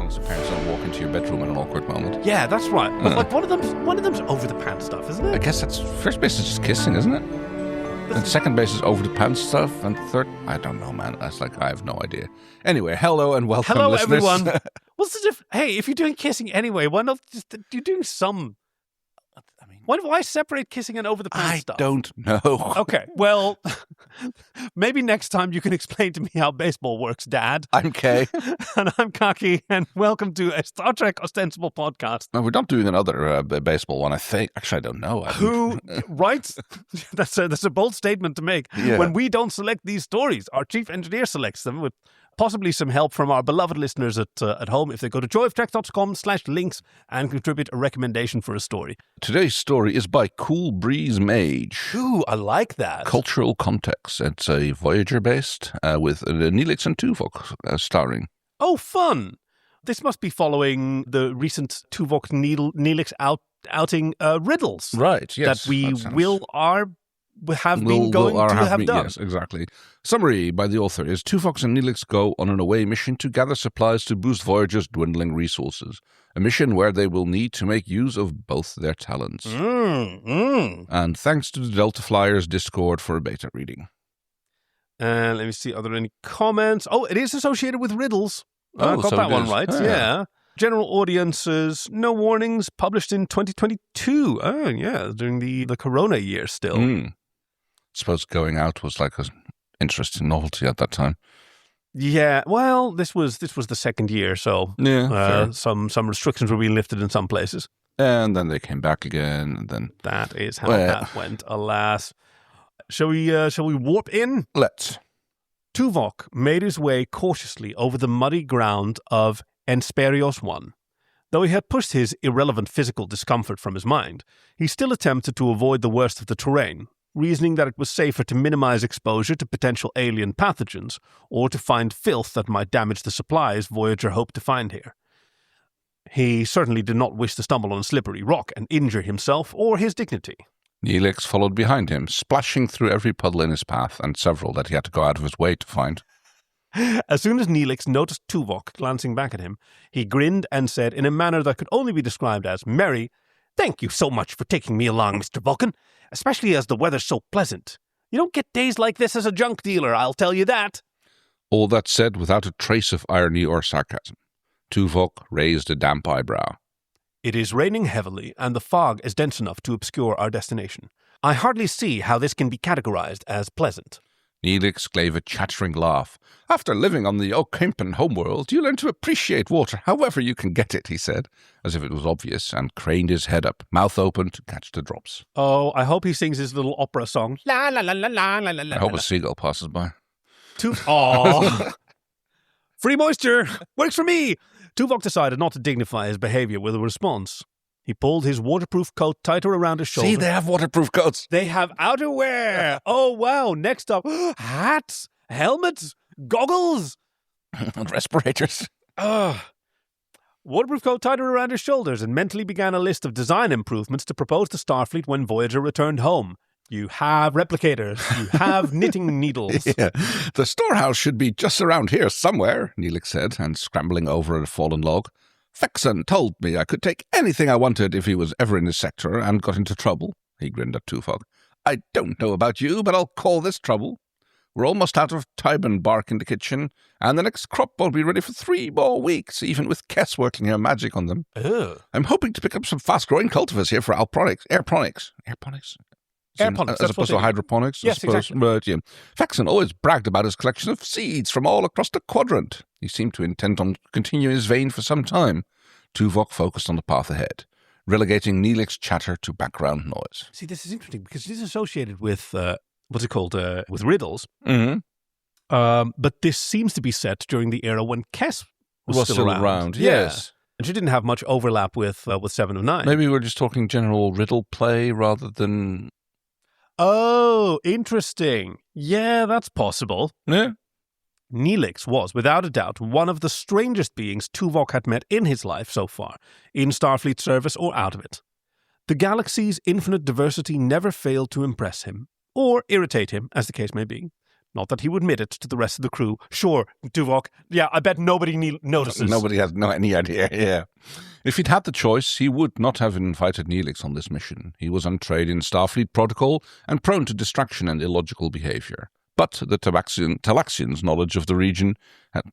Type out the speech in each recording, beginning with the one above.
long as the parents don't walk into your bedroom in an awkward moment. Yeah, that's right. But like one of them's over the pants stuff, isn't it? I guess that's first base is just kissing, isn't it? And second base is over the pants stuff, and third, I don't know, man. That's like I have no idea. Anyway, hello and welcome, Hello, listeners. everyone. What's the difference? Hey, if you're doing kissing anyway, why not just you're doing some? I mean, why separate kissing and over the pants stuff? I don't know. Okay, well, maybe next time you can explain to me how baseball works, Dad. I'm Kay. And I'm Kaki, and welcome to a Star Trek Ostensible podcast. No, we're not doing another baseball one, I think. Actually, I don't know. Who writes? That's a bold statement to make. Yeah. When we don't select these stories, our chief engineer selects them with possibly some help from our beloved listeners at home if they go to joyoftrek.com/links and contribute a recommendation for a story. Today's story is by coolbreezemage. Ooh, I like that. Cultural Context. It's a Voyager based with Neelix and Tuvok starring. Oh, fun. This must be following the recent Tuvok Neelix outing riddles. Right, yes. That we have been going to have done. Yes, exactly. Summary by the author is Tuvok and Neelix go on an away mission to gather supplies to boost Voyager's dwindling resources. A mission where they will need to make use of both their talents. And thanks to the Delta Flyers Discord for a beta reading. And let me see, are there any comments? Oh, it is associated with riddles. I got so that it one is. right, Ah. yeah. General audiences, no warnings, published in 2022. Oh, yeah, during the Corona year still. Suppose going out was like an interesting novelty at that time. Yeah, well, this was the second year, so Yeah, some restrictions were being lifted in some places. and then they came back again, and then That is how that went, alas. Shall we warp in? let's. Tuvok made his way cautiously over the muddy ground of Ensperios 1. Though he had pushed his irrelevant physical discomfort from his mind, he still attempted to avoid the worst of the terrain, reasoning that it was safer to minimize exposure to potential alien pathogens or to find filth that might damage the supplies Voyager hoped to find here. He certainly did not wish to stumble on a slippery rock and injure himself or his dignity. Neelix followed behind him, splashing through every puddle in his path and several that he had to go out of his way to find. As soon as Neelix noticed Tuvok glancing back at him, he grinned and said in a manner that could only be described as merry, "Thank you so much for taking me along, Mr. Vulcan, especially as the weather's so pleasant. You don't get days like this as a junk dealer, I'll tell you that." All that said without a trace of irony or sarcasm. Tuvok raised a damp eyebrow. "It is raining heavily, and the fog is dense enough to obscure our destination. I hardly see how this can be categorized as pleasant." Neelix gave a chattering laugh. "After living on the Okimpan homeworld, you learn to appreciate water however you can get it," he said, as if it was obvious, and craned his head up, mouth open to catch the drops. Oh, I hope he sings his little opera song. La la la la la la la. I hope a seagull passes by. Oh, free moisture works for me. Tuvok decided not to dignify his behavior with a response. He pulled his waterproof coat tighter around his shoulder. See, they have waterproof coats. They have outerwear. Oh, wow. Next up, hats, helmets, goggles. And respirators. Waterproof coat tighter around his shoulders and mentally began a list of design improvements to propose to Starfleet when Voyager returned home. You have replicators. You have knitting needles. Yeah. "The storehouse should be just around here somewhere," Neelix said, and scrambling over a fallen log. "Fexon told me I could take anything I wanted if he was ever in his sector and got into trouble." He grinned at Tuvok. "I don't know about you, but I'll call this trouble. We're almost out of Tybin bark in the kitchen, and the next crop won't be ready for 3 more weeks, even with Kess working her magic on them. Ugh. I'm hoping to pick up some fast-growing cultivars here for airponics. Airponics, as opposed to hydroponics, Yes, I suppose. exactly. But, yeah. Faxon always bragged about his collection of seeds from all across the quadrant. He seemed to intend on continuing his vein for some time. Tuvok focused on the path ahead, relegating Neelix's chatter to background noise. See, this is interesting because it is associated with, with riddles. Mm-hmm. But this seems to be set during the era when Kess was still around. Yeah. Yes. And she didn't have much overlap with 7 of 9. Maybe we're just talking general riddle play rather than... Oh, interesting. Yeah, that's possible. Yeah. Neelix was, without a doubt, one of the strangest beings Tuvok had met in his life so far, in Starfleet service or out of it. The galaxy's infinite diversity never failed to impress him, or irritate him, as the case may be. Not that he would admit it to the rest of the crew. Sure, Tuvok. Yeah, I bet nobody notices. Nobody has any idea, yeah. If he'd had the choice, he would not have invited Neelix on this mission. He was untrained in Starfleet protocol and prone to distraction and illogical behavior. But the Talaxians' knowledge of the region...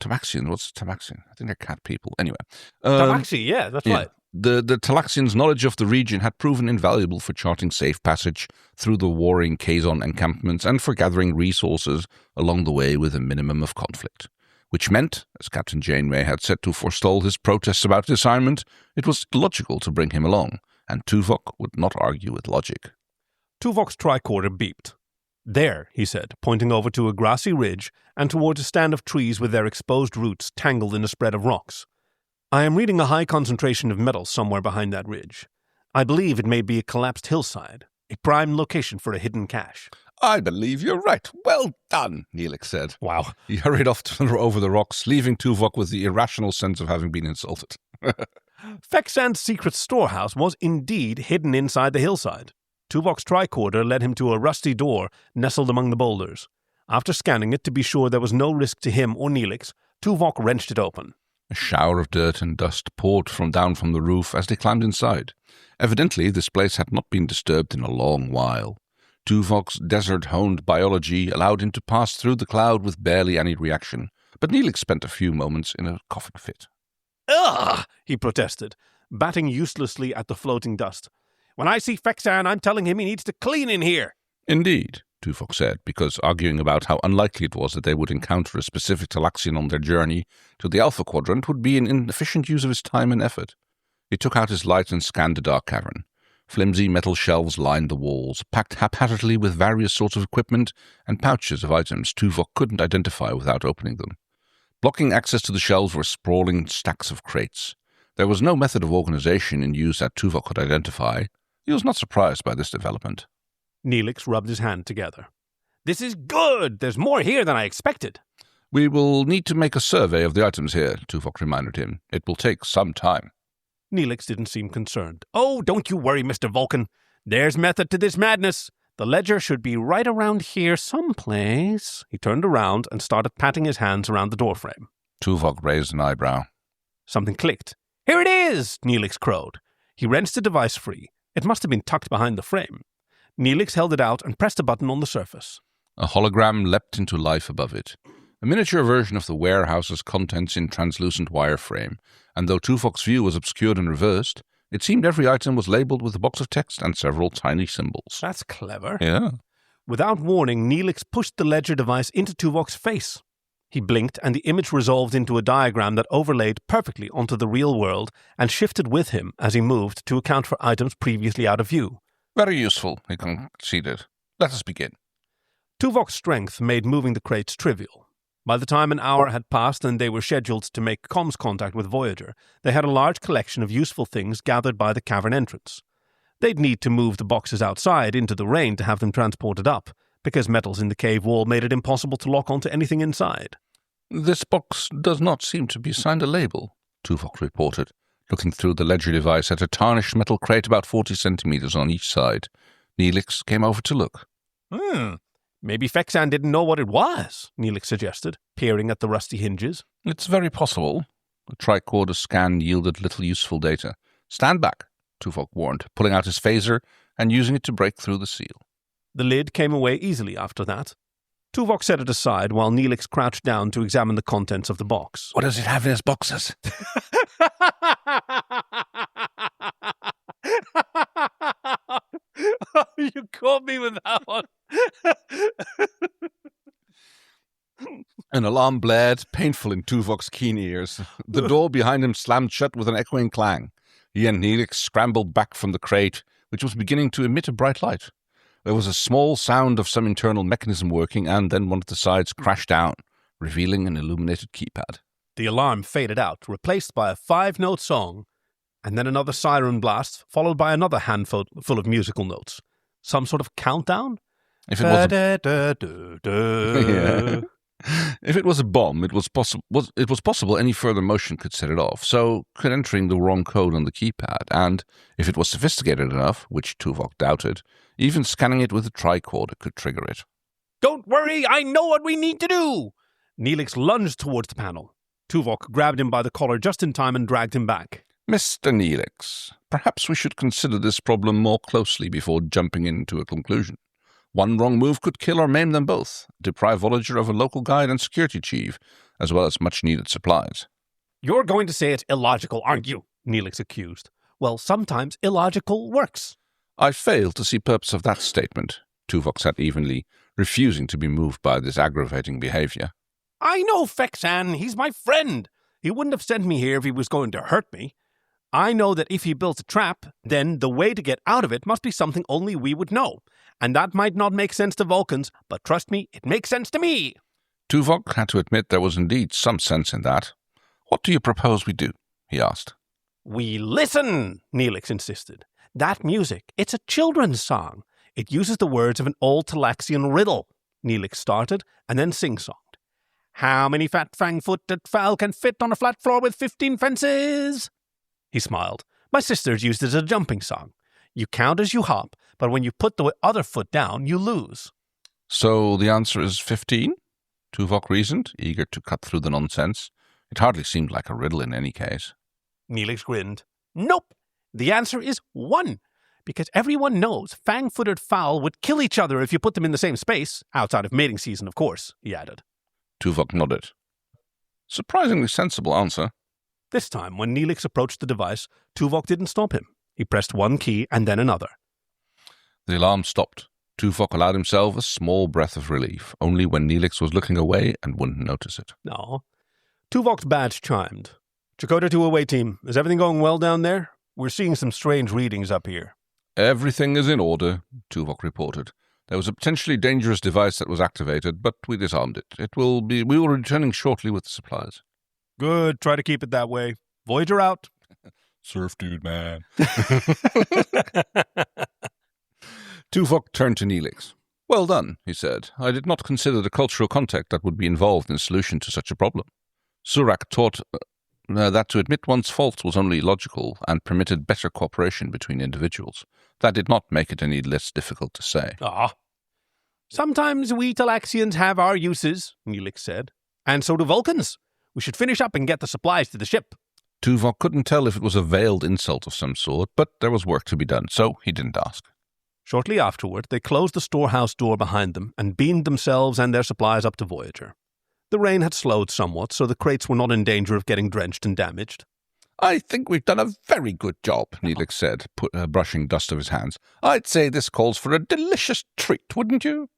Tabaxian? What's Tabaxian? I think they're cat people. Anyway. Tabaxi, yeah, that's right. The Talaxians' knowledge of the region had proven invaluable for charting safe passage through the warring Kazon encampments and for gathering resources along the way with a minimum of conflict. Which meant, as Captain Janeway had said to forestall his protests about the assignment, it was illogical to bring him along, and Tuvok would not argue with logic. Tuvok's tricorder beeped. There, he said, pointing over to a grassy ridge and towards a stand of trees with their exposed roots tangled in a spread of rocks. I am reading a high concentration of metal somewhere behind that ridge. I believe it may be a collapsed hillside, a prime location for a hidden cache. I believe you're right. Well done, Neelix said. Wow. He hurried off over the rocks, leaving Tuvok with the irrational sense of having been insulted. Fexand's secret storehouse was indeed hidden inside the hillside. Tuvok's tricorder led him to a rusty door nestled among the boulders. After scanning it to be sure there was no risk to him or Neelix, Tuvok wrenched it open. A shower of dirt and dust poured down from the roof as they climbed inside. Evidently, this place had not been disturbed in a long while. Tuvok's desert-honed biology allowed him to pass through the cloud with barely any reaction, but Neelix spent a few moments in a coughing fit. Ugh! He protested, batting uselessly at the floating dust. When I see Fexan, I'm telling him he needs to clean in here. Indeed, Tuvok said, because arguing about how unlikely it was that they would encounter a specific Talaxian on their journey to the Alpha Quadrant would be an inefficient use of his time and effort. He took out his light and scanned the dark cavern. Flimsy metal shelves lined the walls, packed haphazardly with various sorts of equipment and pouches of items Tuvok couldn't identify without opening them. Blocking access to the shelves were sprawling stacks of crates. There was no method of organization in use that Tuvok could identify. He was not surprised by this development. Neelix rubbed his hand together. This is good! There's more here than I expected. We will need to make a survey of the items here, Tuvok reminded him. It will take some time. Neelix didn't seem concerned. Oh, don't you worry, Mr. Vulcan. There's method to this madness. The ledger should be right around here someplace. He turned around and started patting his hands around the doorframe. Tuvok raised an eyebrow. Something clicked. Here it is, Neelix crowed. He wrenched the device free. It must have been tucked behind the frame. Neelix held it out and pressed a button on the surface. A hologram leapt into life above it. A miniature version of the warehouse's contents in translucent wireframe, and though Tuvok's view was obscured and reversed, it seemed every item was labeled with a box of text and several tiny symbols. That's clever. Yeah. Without warning, Neelix pushed the ledger device into Tuvok's face. He blinked, and the image resolved into a diagram that overlaid perfectly onto the real world and shifted with him as he moved to account for items previously out of view. Very useful, he conceded. Let us begin. Tuvok's strength made moving the crates trivial. By the time an hour had passed and they were scheduled to make comms contact with Voyager, they had a large collection of useful things gathered by the cavern entrance. They'd need to move the boxes outside into the rain to have them transported up, because metals in the cave wall made it impossible to lock onto anything inside. This box does not seem to be signed a label, Tuvok reported, looking through the ledger device at a tarnished metal crate about 40 centimeters on each side. Neelix came over to look. Maybe Fexan didn't know what it was, Neelix suggested, peering at the rusty hinges. It's very possible. The tricorder scan yielded little useful data. Stand back, Tuvok warned, pulling out his phaser and using it to break through the seal. The lid came away easily after that. Tuvok set it aside while Neelix crouched down to examine the contents of the box. What does it have in its boxes? You caught me with that one. An alarm blared, painful in Tuvok's keen ears. The door behind him slammed shut with an echoing clang. He and Neelix scrambled back from the crate, which was beginning to emit a bright light. There was a small sound of some internal mechanism working, and then one of the sides crashed down, revealing an illuminated keypad. The alarm faded out, replaced by a 5-note song, and then another siren blast, followed by another handful full of musical notes. Some sort of countdown? If it was a bomb, it was possible any further motion could set it off, so could entering the wrong code on the keypad, and, if it was sophisticated enough, which Tuvok doubted, even scanning it with a tricorder could trigger it. Don't worry, I know what we need to do! Neelix lunged towards the panel. Tuvok grabbed him by the collar just in time and dragged him back. Mr. Neelix, perhaps we should consider this problem more closely before jumping into a conclusion. One wrong move could kill or maim them both, deprive Voyager of a local guide and security chief, as well as much-needed supplies. You're going to say it's illogical, aren't you? Neelix accused. Well, sometimes illogical works. I fail to see purpose of that statement, Tuvok said evenly, refusing to be moved by this aggravating behavior. I know Fexan, he's my friend. He wouldn't have sent me here if he was going to hurt me. I know that if he built a trap, then the way to get out of it must be something only we would know. And that might not make sense to Vulcans, but trust me, it makes sense to me. Tuvok had to admit there was indeed some sense in that. What do you propose we do? He asked. We listen, Neelix insisted. That music, it's a children's song. It uses the words of an old Talaxian riddle. Neelix started and then sing-songed. How many fat fang-footed fowl can fit on a flat floor with 15 fences? He smiled. My sisters used it as a jumping song. You count as you hop, but when you put the other foot down, you lose. So the answer is 15? Tuvok reasoned, eager to cut through the nonsense. It hardly seemed like a riddle in any case. Neelix grinned. Nope. The answer is 1. Because everyone knows fang-footed fowl would kill each other if you put them in the same space, outside of mating season, of course, he added. Tuvok nodded. Surprisingly sensible answer. This time, when Neelix approached the device, Tuvok didn't stop him. He pressed one key and then another. The alarm stopped. Tuvok allowed himself a small breath of relief, only when Neelix was looking away and wouldn't notice it. No. Tuvok's badge chimed. Chakotay to away team. Is everything going well down there? We're seeing some strange readings up here. Everything is in order, Tuvok reported. There was a potentially dangerous device that was activated, but we disarmed it. We will be returning shortly with the supplies. Good. Try to keep it that way. Voyager out. Surf dude, man. Tuvok turned to Neelix. Well done, he said. I did not consider the cultural context that would be involved in the solution to such a problem. Surak taught that to admit one's faults was only logical and permitted better cooperation between individuals. That did not make it any less difficult to say. Sometimes we Talaxians have our uses, Neelix said. And so do Vulcans. We should finish up and get the supplies to the ship. Tuvok couldn't tell if it was a veiled insult of some sort, but there was work to be done, so he didn't ask. Shortly afterward, they closed the storehouse door behind them and beamed themselves and their supplies up to Voyager. The rain had slowed somewhat, so the crates were not in danger of getting drenched and damaged. I think we've done a very good job, Neelix said, brushing dust off his hands. I'd say this calls for a delicious treat, wouldn't you?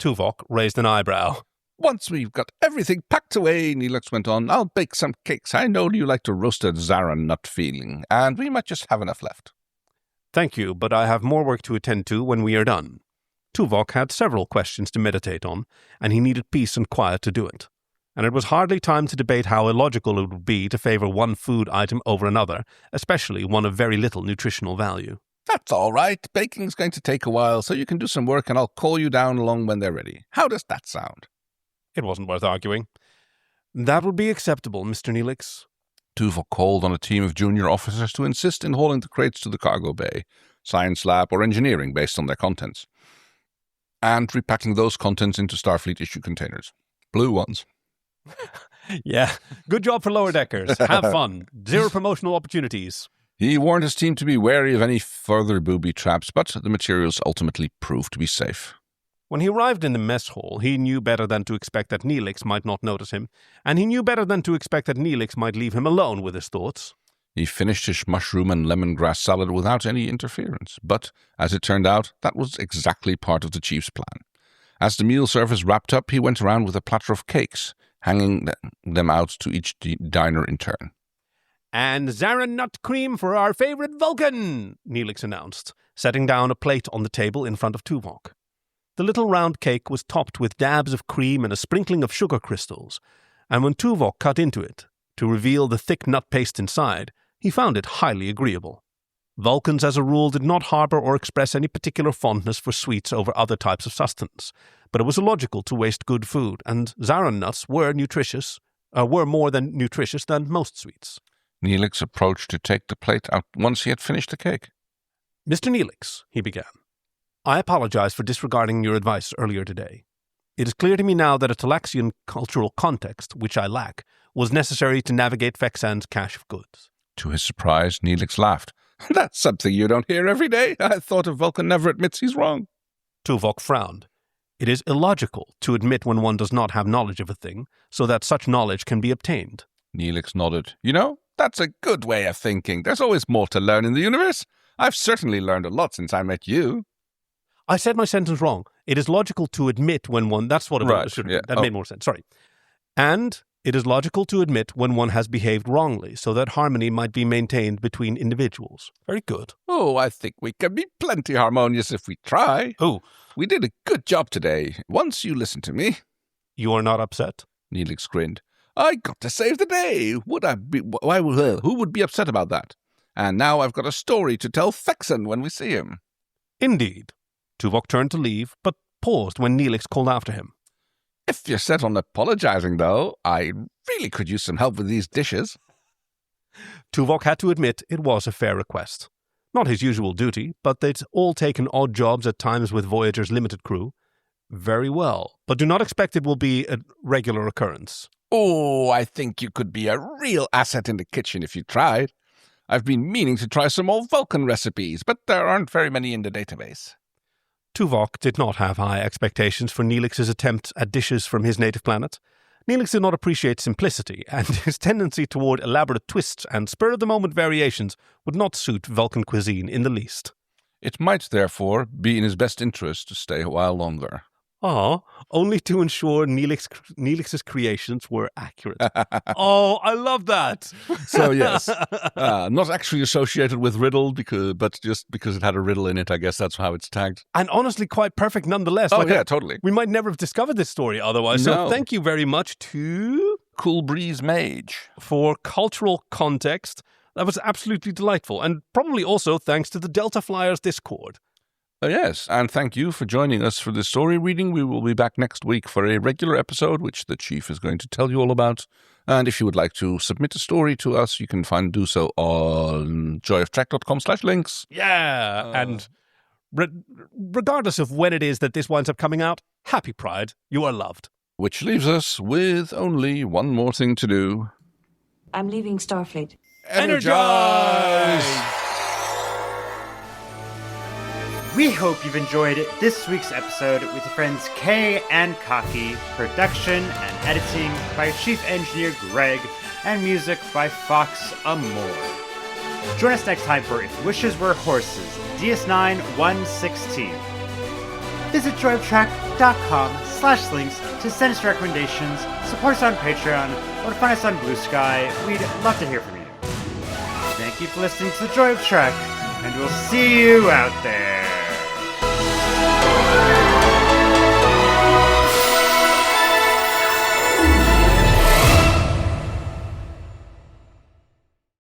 Tuvok raised an eyebrow. Once we've got everything packed away, Neelix went on, I'll bake some cakes. I know you like to roasted Zaran nut feeling, and we might just have enough left. Thank you, but I have more work to attend to when we are done. Tuvok had several questions to meditate on, and he needed peace and quiet to do it. And it was hardly time to debate how illogical it would be to favor one food item over another, especially one of very little nutritional value. That's all right. Baking's going to take a while, so you can do some work and I'll call you down along when they're ready. How does that sound? It wasn't worth arguing. That would be acceptable, Mr. Neelix. Tuvok called on a team of junior officers to insist in hauling the crates to the cargo bay, science lab, or engineering based on their contents, and repacking those contents into Starfleet-issue containers. Blue ones. Yeah, good job for lower deckers. Have fun. 0 promotional opportunities. He warned his team to be wary of any further booby traps, but the materials ultimately proved to be safe. When he arrived in the mess hall, he knew better than to expect that Neelix might not notice him, and he knew better than to expect that Neelix might leave him alone with his thoughts. He finished his mushroom and lemongrass salad without any interference, but, as it turned out, that was exactly part of the chief's plan. As the meal service wrapped up, he went around with a platter of cakes, hanging them out to each diner in turn. And Zaran nut cream for our favorite Vulcan, Neelix announced, setting down a plate on the table in front of Tuvok. The little round cake was topped with dabs of cream and a sprinkling of sugar crystals, and when Tuvok cut into it, to reveal the thick nut paste inside, he found it highly agreeable. Vulcans, as a rule, did not harbor or express any particular fondness for sweets over other types of sustenance, but it was illogical to waste good food, and Zaran nuts were more than nutritious than most sweets. Neelix approached to take the plate out once he had finished the cake. Mr. Neelix, he began, I apologize for disregarding your advice earlier today. It is clear to me now that a Talaxian cultural context, which I lack, was necessary to navigate Fexan's cache of goods. To his surprise, Neelix laughed. That's something you don't hear every day. I thought a Vulcan never admits he's wrong. Tuvok frowned. It is illogical to admit when one does not have knowledge of a thing, so that such knowledge can be obtained. Neelix nodded. You know, that's a good way of thinking. There's always more to learn in the universe. I've certainly learned a lot since I met you. I said my sentence wrong. It is logical to admit when one... That's what it Right, was. Should have yeah. been. That made more sense. Sorry. And it is logical to admit when one has behaved wrongly, so that harmony might be maintained between individuals. Very good. Oh, I think we can be plenty harmonious if we try. Oh, We did a good job today. Once you listen to me. you are not upset? Neelix grinned. I got to save the day. Who would be upset about that? And now I've got a story to tell Fexan when we see him. Indeed. Tuvok turned to leave, but paused when Neelix called after him. If you're set on apologizing, though, I really could use some help with these dishes. Tuvok had to admit it was a fair request. Not his usual duty, but they'd all taken odd jobs at times with Voyager's limited crew. Very well, but do not expect it will be a regular occurrence. Oh, I think you could be a real asset in the kitchen if you tried. I've been meaning to try some old Vulcan recipes, but there aren't very many in the database. Tuvok did not have high expectations for Neelix's attempt at dishes from his native planet. Neelix did not appreciate simplicity, and his tendency toward elaborate twists and spur-of-the-moment variations would not suit Vulcan cuisine in the least. It might, therefore, be in his best interest to stay a while longer. Only to ensure Neelix's creations were accurate. Oh, I love that! So, yes, not actually associated with riddle, but just because it had a riddle in it, I guess that's how it's tagged. And honestly, quite perfect nonetheless. Oh, yeah, totally. We might never have discovered this story otherwise, so No. thank you very much to... Coolbreezemage. For cultural context. That was absolutely delightful, and probably also thanks to the Delta Flyers Discord. Yes, and thank you for joining us for this story reading. We will be back next week for a regular episode, which the Chief is going to tell you all about. And if you would like to submit a story to us, you can do so on joyoftrek.com/links. Yeah, and regardless of when it is that this winds up coming out, happy Pride, you are loved. Which leaves us with only one more thing to do. I'm leaving Starfleet. Energize! We hope you've enjoyed this week's episode with your friends Kay and Kaki, production and editing by Chief Engineer Greg, and music by Fox Amore. Join us next time for If Wishes Were Horses, DS9 116. Visit joyoftrack.com/links to send us recommendations, support us on Patreon, or to find us on Blue Sky. We'd love to hear from you. Thank you for listening to The Joy of Trek, and we'll see you out there.